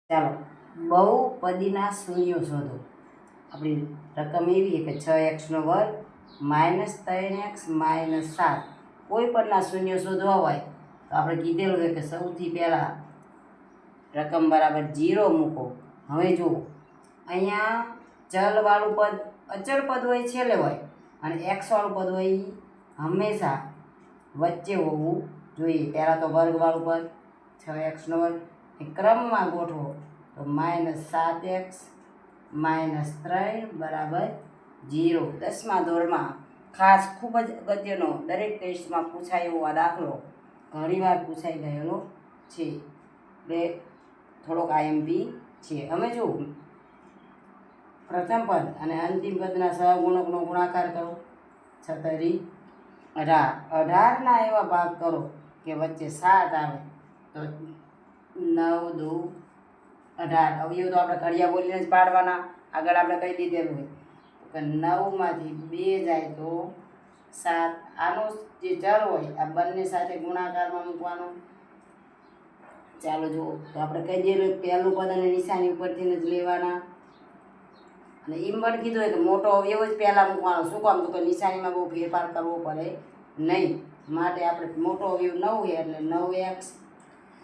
ચાલો બહુપદીના શૂન્યો શોધો. આપણી રકમ એવી કે 6x² -3x -7 કોઈ પણના શૂન્ય શોધવા હોય તો આપણે કીધેલું છે કે સૌથી પહેલાં રકમ બરાબર 0 મૂકો. હવે જુઓ, અહીંયા ચલવાળું પદ અચળ પદ હોય છેલ્લે હોય અને એક્સવાળું પદ હોય હંમેશા વચ્ચે હોવું જોઈએ. પહેલાં તો વર્ગવાળું પદ 6x² એ ક્રમમાં ગોઠવો તો -7x -3 બરાબર 0. 10મા ધોરણમાં ખાસ ખૂબ જ અગત્યનો દરેક ટેસ્ટમાં પૂછાય એવો આ દાખલો ઘણીવાર પૂછાઈ ગયેલો છે, એટલે થોડોક આઈએમપી છે. અમે જુઓ, પ્રથમ પદ અને અંતિમ પદના સહગુણકનો ગુણાકાર કરો 6 તરી 18. 18ના એવા ભાગ કરો કે વચ્ચે 7 આવે તો 9 દુ 18. અવયવ તો આપણે કડિયા બોલીને જ પાડવાના. આગળ આપણે કહી દીધેલું કે 9માંથી 2 જાય તો 7. આનો જે ચલ હોય આ બંને સાથે ગુણાકારમાં મૂકવાનો. ચાલો જુઓ, તો આપણે કહી દઈએ પહેલું પદ અને નિશાની ઉપરથી જ લેવાના. અને એમ પણ કીધું હોય કે મોટો અવયવ જ પહેલાં મૂકવાનો. શું કામ? તો કે નિશાનીમાં બહુ ફેરફાર કરવો પડે નહીં, માટે આપણે મોટો અવયવ 9 છે એટલે 9x.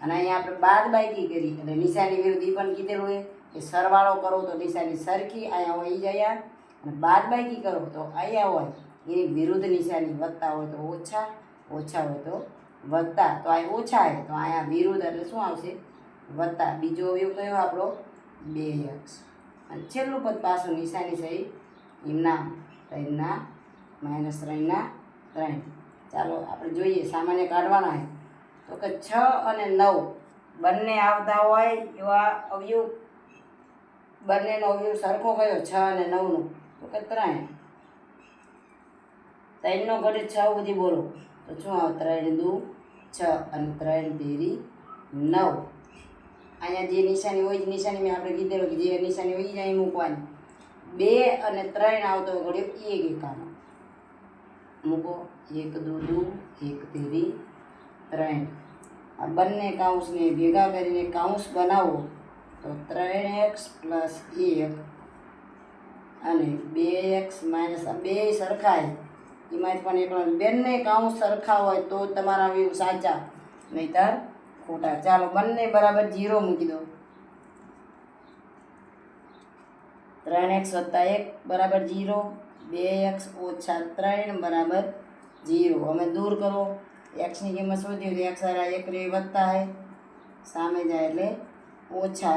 અને અહીંયા આપણે બાદબાકી કરી એટલે નિશાની વિરુદ્ધ એ પણ કીધેલું હોય કે સરવાળો કરો તો નિશાની સરખી અહીંયા હોય જાય, અને બાદબાકી કરો તો અહીંયા હોય એની વિરુદ્ધ નિશાની. વત્તા હોય તો ઓછા, ઓછા હોય તો વત્તા. તો અહીં ઓછા છે તો અહીંયા વિરુદ્ધ એટલે શું આવશે? વત્તા. બીજો અવયવ કયો આપણો? 2x. અને છેલ્લું પદ પાછું નિશાની સહી એમના 3ના -3ના 3. ચાલો આપણે જોઈએ, સામાન્ય કાઢવાના છે તો કે 6 અને 9 બંને આવતા હોય એવા અવયવ. બંનેનો અવયવ સરખો કયો? 6 અને 9નો તો કે 3. 3નો ઘડે 6 સુધી બોલો તો શું આવે? 3 દુ 6 અને 3 તેરી 9. અહીંયા જે નિશાની હોય નિશાની મેં આપણે કીધેલું કે જે નિશાની હોય અહીં મૂકવાની. 2 અને 3 આવતો ઘડ્યો 1 એકાનો મૂકો. 1 દુ દુ 1 તેરી 3. આ બંને કાઉન્સને ભેગા કરીને કાઉન્સ બનાવો તો 3x + 1 અને 2x - આ બે સરખાય એમાં પણ એકલો. બંને કાઉન્સ સરખા હોય તો તમારા અવયવ સાચા, નહીંતર ખોટા. ચાલો બંને બરાબર 0 મૂકી દો. 3x + 1 બરાબર 0, 2x - 3 બરાબર 0. અમે દૂર કરો. એક્સની કિંમત શોધી તો x * 1 વત્તા છે, સામે જાય એટલે ઓછા.